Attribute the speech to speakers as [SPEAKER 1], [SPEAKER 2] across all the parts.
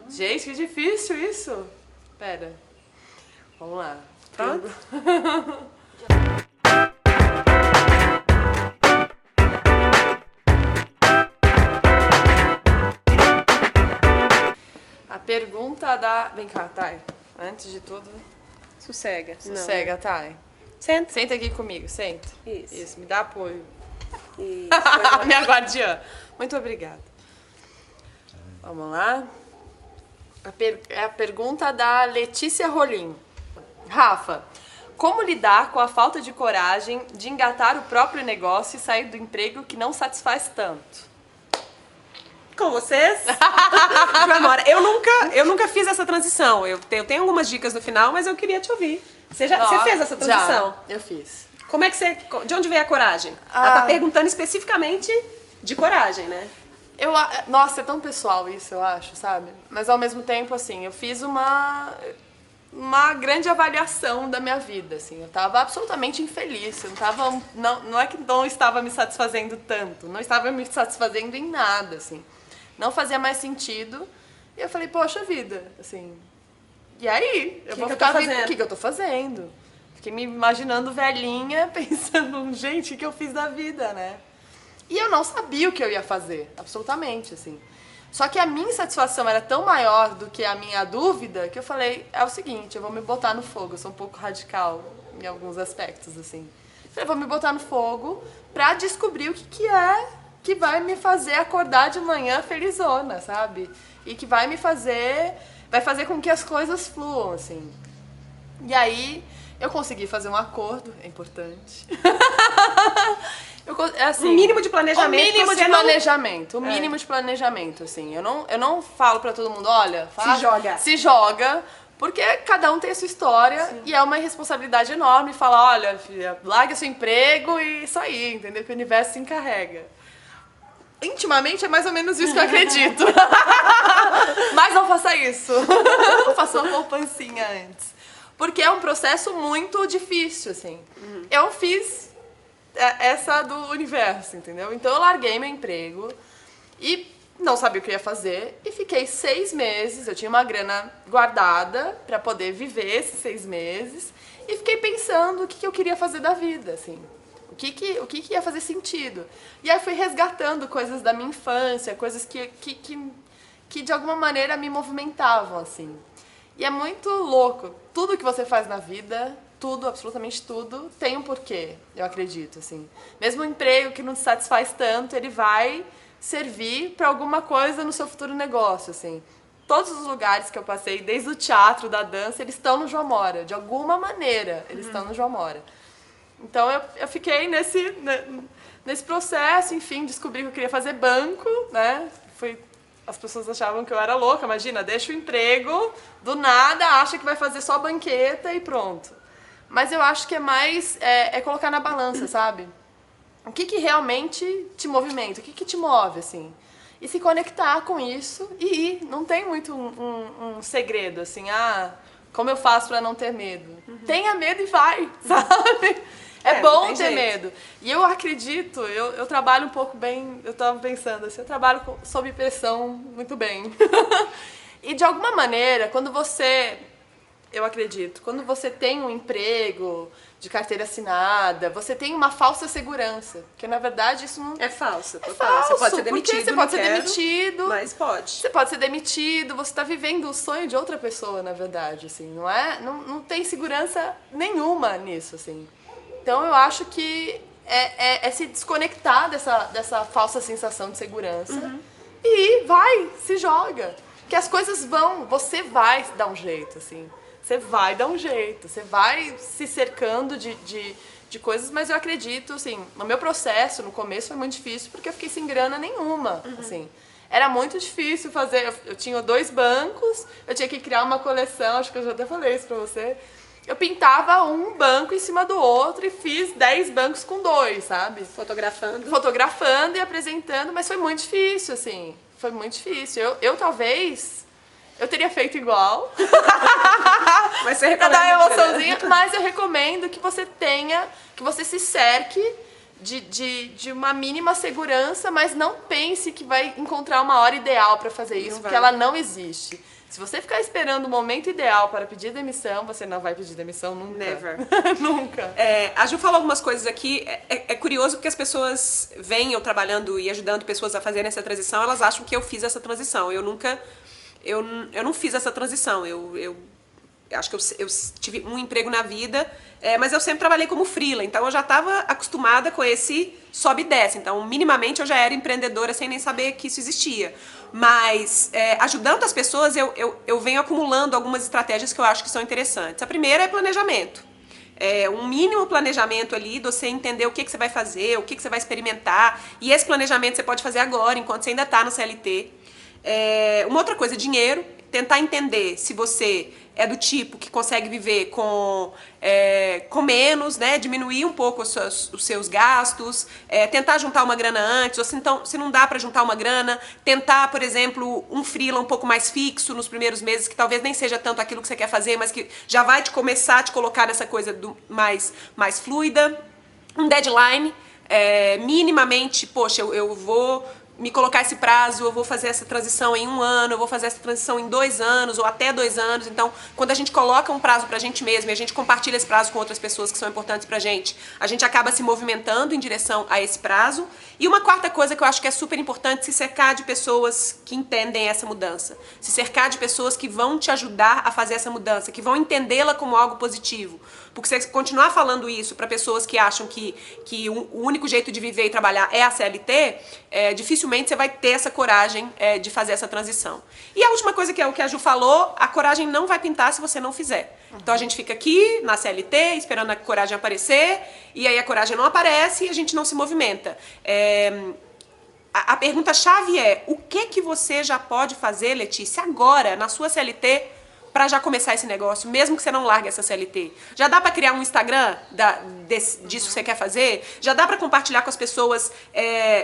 [SPEAKER 1] Gente, que difícil isso. Pera. Vamos lá.
[SPEAKER 2] Pronto?
[SPEAKER 1] A pergunta da... Vem cá, Thay. Antes de tudo,
[SPEAKER 2] Sossega.
[SPEAKER 1] sossega, Thay.
[SPEAKER 2] Senta.
[SPEAKER 1] Senta aqui comigo, senta.
[SPEAKER 2] Isso.
[SPEAKER 1] Me dá apoio.
[SPEAKER 2] Isso.
[SPEAKER 1] Minha guardiã. Muito obrigada. Vamos lá. É a pergunta da Letícia Rolim. Rafa, como lidar com a falta de coragem de engatar o próprio negócio e sair do emprego que não satisfaz tanto?
[SPEAKER 2] Com vocês? Amora, eu nunca fiz essa transição. Eu tenho algumas dicas no final, mas eu queria te ouvir. Você fez essa transição?
[SPEAKER 1] Já, eu fiz.
[SPEAKER 2] Como é que você... De onde veio a coragem? Ela tá perguntando especificamente de coragem, né?
[SPEAKER 1] Nossa, é tão pessoal isso, eu acho, sabe? Mas ao mesmo tempo, assim, eu fiz uma grande avaliação da minha vida, assim. Eu tava absolutamente infeliz. Eu não é que não estava me satisfazendo tanto. Não estava me satisfazendo em nada, assim. Não fazia mais sentido. E eu falei, poxa vida, assim... E aí? Eu vou ficar vendo o que eu tô fazendo. Fiquei me imaginando velhinha, pensando, gente, o que eu fiz da vida, né? E eu não sabia o que eu ia fazer, absolutamente, assim. Só que a minha insatisfação era tão maior do que a minha dúvida que eu falei, é o seguinte, eu vou me botar no fogo. Eu sou um pouco radical em alguns aspectos, assim. Eu vou me botar no fogo pra descobrir o que é que vai me fazer acordar de manhã felizona, sabe? E que vai fazer com que as coisas fluam, assim. E aí, eu consegui fazer um acordo, é importante. Assim,
[SPEAKER 2] um mínimo de planejamento.
[SPEAKER 1] O mínimo de planejamento, assim. Eu não falo pra todo mundo, olha, se joga, porque cada um tem a sua história. Sim. E é uma responsabilidade enorme falar, olha, filha, larga seu emprego e isso aí, entendeu? Que o universo se encarrega. Intimamente é mais ou menos isso que eu acredito. Mas não faça isso. Faça uma poupancinha antes. Porque é um processo muito difícil, assim. Eu fiz essa do universo, entendeu? Então eu larguei meu emprego e não sabia o que eu ia fazer e fiquei 6 meses, eu tinha uma grana guardada pra poder viver esses 6 meses e fiquei pensando o que eu queria fazer da vida, assim. O que ia fazer sentido. E aí fui resgatando coisas da minha infância, coisas que de alguma maneira me movimentavam, assim. E é muito louco. Tudo que você faz na vida, tudo, absolutamente tudo, tem um porquê, eu acredito, assim. Mesmo um emprego que não te satisfaz tanto, ele vai servir para alguma coisa no seu futuro negócio, assim. Todos os lugares que eu passei, desde o teatro, da dança, eles estão no João Mora. De alguma maneira, eles estão no João Mora. Então eu fiquei nesse processo, enfim, descobri que eu queria fazer banco, né? As pessoas achavam que eu era louca, imagina, deixa o emprego, do nada acha que vai fazer só banqueta e pronto. Mas eu acho que é mais colocar na balança, sabe? O que realmente te movimenta, o que te move, assim. E se conectar com isso e ir. Não tem muito um segredo, assim, como eu faço pra não ter medo? Tenha medo e vai, sabe? É bom ter medo. E eu acredito, eu trabalho um pouco bem, eu tava pensando assim, eu trabalho sob pressão muito bem. E de alguma maneira, eu acredito, quando você tem um emprego de carteira assinada, você tem uma falsa segurança. Porque na verdade isso não...
[SPEAKER 2] É falso, total.
[SPEAKER 1] Falso,
[SPEAKER 2] você pode ser demitido,
[SPEAKER 1] você pode ser demitido.
[SPEAKER 2] Mas pode.
[SPEAKER 1] Você pode ser demitido, você tá vivendo o sonho de outra pessoa, na verdade, assim, não é? Não tem segurança nenhuma nisso, assim. Então eu acho que é se desconectar dessa falsa sensação de segurança e se joga. Que as coisas você vai dar um jeito, assim. Você vai dar um jeito, você vai se cercando de coisas, mas eu acredito, assim, no meu processo, no começo foi muito difícil porque eu fiquei sem grana nenhuma, assim. Era muito difícil fazer, eu tinha 2 bancos, eu tinha que criar uma coleção, acho que eu já até falei isso pra você. Eu pintava um banco em cima do outro e fiz 10 bancos com 2, sabe? Fotografando e apresentando, mas foi muito difícil, assim. Foi muito difícil. Eu talvez... Eu teria feito igual.
[SPEAKER 2] Mas você
[SPEAKER 1] pra
[SPEAKER 2] recomenda
[SPEAKER 1] dar uma emoçãozinha, mas eu recomendo que você se cerque de uma mínima segurança, mas não pense que vai encontrar uma hora ideal para fazer isso, porque ela não existe. Se você ficar esperando o momento ideal para pedir demissão, você não vai pedir demissão nunca.
[SPEAKER 2] Never.
[SPEAKER 1] Nunca.
[SPEAKER 2] A Ju falou algumas coisas aqui. É curioso porque as pessoas veem eu trabalhando e ajudando pessoas a fazerem essa transição, elas acham que eu fiz essa transição. Eu não fiz essa transição. Eu acho que eu tive um emprego na vida, mas eu sempre trabalhei como freela, então eu já estava acostumada com esse sobe e desce. Então, minimamente, eu já era empreendedora sem nem saber que isso existia. Mas, ajudando as pessoas, eu venho acumulando algumas estratégias que eu acho que são interessantes. A primeira é planejamento. Um mínimo planejamento ali, de você entender o que você vai fazer, o que você vai experimentar. E esse planejamento você pode fazer agora, enquanto você ainda está no CLT. Uma outra coisa, dinheiro. Tentar entender se você é do tipo que consegue viver com menos, né? Diminuir um pouco os seus gastos, tentar juntar uma grana antes, ou se não dá para juntar uma grana, tentar, por exemplo, um freela um pouco mais fixo nos primeiros meses, que talvez nem seja tanto aquilo que você quer fazer, mas que já vai começar a te colocar nessa coisa mais fluida. Um deadline, minimamente, poxa, eu vou me colocar esse prazo, eu vou fazer essa transição em 1 ano, eu vou fazer essa transição em 2 anos ou até 2 anos. Então, quando a gente coloca um prazo pra gente mesmo e a gente compartilha esse prazo com outras pessoas que são importantes pra gente, a gente acaba se movimentando em direção a esse prazo. E uma quarta coisa que eu acho que é super importante, se cercar de pessoas que entendem essa mudança. Se cercar de pessoas que vão te ajudar a fazer essa mudança, que vão entendê-la como algo positivo. Porque se você continuar falando isso para pessoas que acham que o único jeito de viver e trabalhar é a CLT, dificilmente você vai ter essa coragem de fazer essa transição. E a última coisa que é o que a Ju falou, a coragem não vai pintar se você não fizer. Então a gente fica aqui na CLT esperando a coragem aparecer, e aí a coragem não aparece e a gente não se movimenta. A pergunta-chave é, o que você já pode fazer, Letícia, agora, na sua CLT, para já começar esse negócio, mesmo que você não largue essa CLT? Já dá para criar um Instagram disso que você quer fazer? Já dá para compartilhar com as pessoas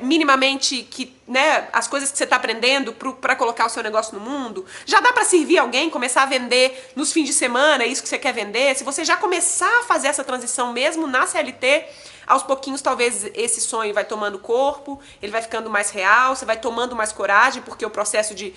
[SPEAKER 2] minimamente né, as coisas que você está aprendendo para colocar o seu negócio no mundo? Já dá para servir alguém, começar a vender nos fins de semana, isso que você quer vender? Se você já começar a fazer essa transição mesmo na CLT, aos pouquinhos talvez esse sonho vai tomando corpo, ele vai ficando mais real, você vai tomando mais coragem, porque o processo de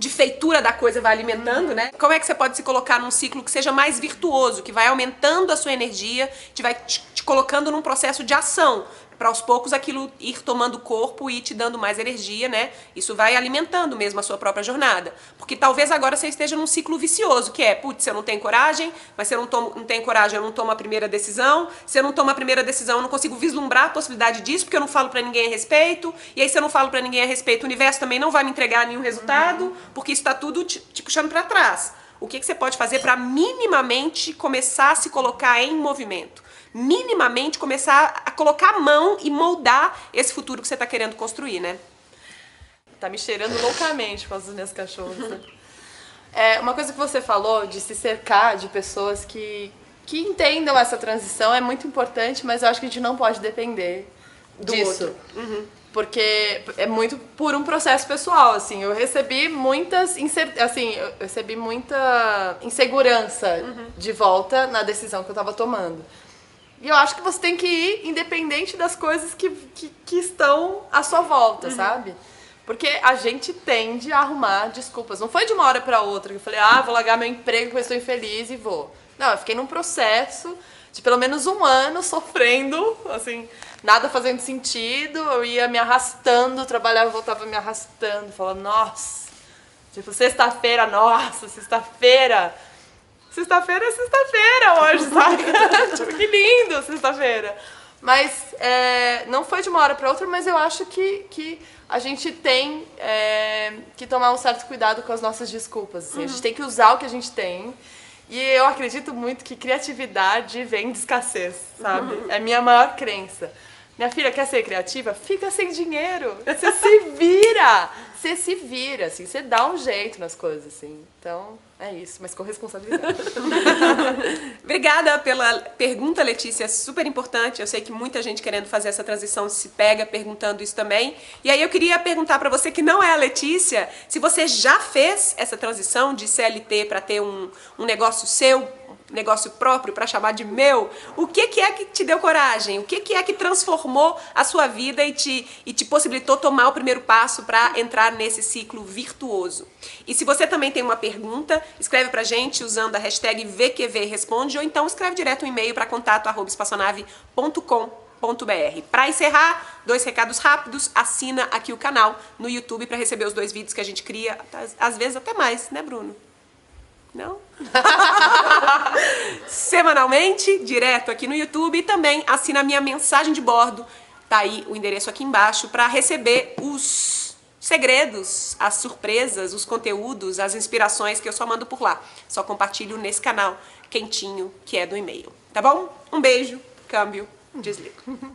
[SPEAKER 2] feitura da coisa vai alimentando, né? Como é que você pode se colocar num ciclo que seja mais virtuoso, que vai aumentando a sua energia, que vai te colocando num processo de ação, para aos poucos aquilo ir tomando corpo e te dando mais energia, né? Isso vai alimentando mesmo a sua própria jornada. Porque talvez agora você esteja num ciclo vicioso, que é, putz, eu não tenho coragem, mas se eu não tenho coragem, eu não tomo a primeira decisão. Se eu não tomo a primeira decisão, eu não consigo vislumbrar a possibilidade disso, porque eu não falo pra ninguém a respeito. E aí, se eu não falo pra ninguém a respeito, o universo também não vai me entregar nenhum resultado, porque isso tá tudo te puxando pra trás. O que você pode fazer para minimamente começar a se colocar em movimento? Minimamente começar a colocar a mão e moldar esse futuro que você está querendo construir, né?
[SPEAKER 1] Tá me cheirando loucamente com as minhas cachorras. Né? Uma coisa que você falou de se cercar de pessoas que entendam essa transição é muito importante, mas eu acho que a gente não pode depender disso. Porque é muito por um processo pessoal, assim. Eu recebi muita insegurança de volta na decisão que eu tava tomando. E eu acho que você tem que ir independente das coisas que estão à sua volta, sabe? Porque a gente tende a arrumar desculpas. Não foi de uma hora pra outra que eu falei, vou largar meu emprego porque eu estou infeliz e vou. Não, eu fiquei num processo de pelo menos 1 ano sofrendo, assim, nada fazendo sentido. Eu ia me arrastando, trabalhava, voltava me arrastando, falando, nossa, tipo, sexta-feira, nossa, sexta-feira é sexta-feira hoje, sabe? Tipo, que lindo, sexta-feira. Mas não foi de uma hora para outra, mas eu acho que a gente tem que tomar um certo cuidado com as nossas desculpas. Assim. A gente tem que usar o que a gente tem. E eu acredito muito que criatividade vem de escassez, sabe? É a minha maior crença. Minha filha quer ser criativa? Fica sem dinheiro. Você se vira. você se vira, assim, você dá um jeito nas coisas, assim. Então, é isso, mas com responsabilidade.
[SPEAKER 2] Obrigada pela pergunta, Letícia, super importante. Eu sei que muita gente querendo fazer essa transição se pega perguntando isso também. E aí eu queria perguntar para você que não é a Letícia, se você já fez essa transição de CLT para ter um negócio seu, negócio próprio, para chamar de meu. O que é que te deu coragem? O que é que transformou a sua vida e te possibilitou tomar o primeiro passo para entrar nesse ciclo virtuoso? E se você também tem uma pergunta, escreve pra gente usando a hashtag VQVResponde ou então escreve direto um e-mail para contato@espaçonave.com.br. Para encerrar, 2 recados rápidos. Assina aqui o canal no YouTube para receber os 2 vídeos que a gente cria, às vezes até mais, né, Bruno? Não? Semanalmente, direto aqui no YouTube, e também assina a minha mensagem de bordo. Tá aí o endereço aqui embaixo para receber os segredos, as surpresas, os conteúdos, as inspirações que eu só mando por lá. Só compartilho nesse canal quentinho que é do e-mail. Tá bom? Um beijo, câmbio, desligo.